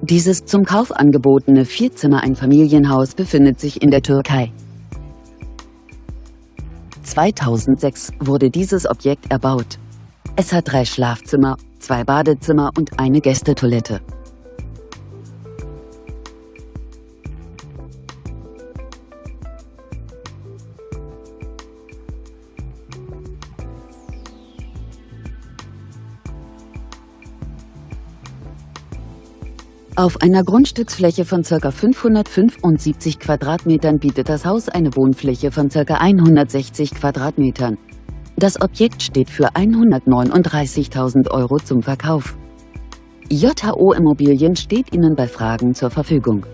Dieses zum Kauf angebotene Vierzimmer-Einfamilienhaus befindet sich in der Türkei. 2006 wurde dieses Objekt erbaut. Es hat 3 Schlafzimmer, 2 Badezimmer und eine Gästetoilette. Auf einer Grundstücksfläche von ca. 575 Quadratmetern bietet das Haus eine Wohnfläche von ca. 160 Quadratmetern. Das Objekt steht für 139.000 € zum Verkauf. JHO Immobilien steht Ihnen bei Fragen zur Verfügung.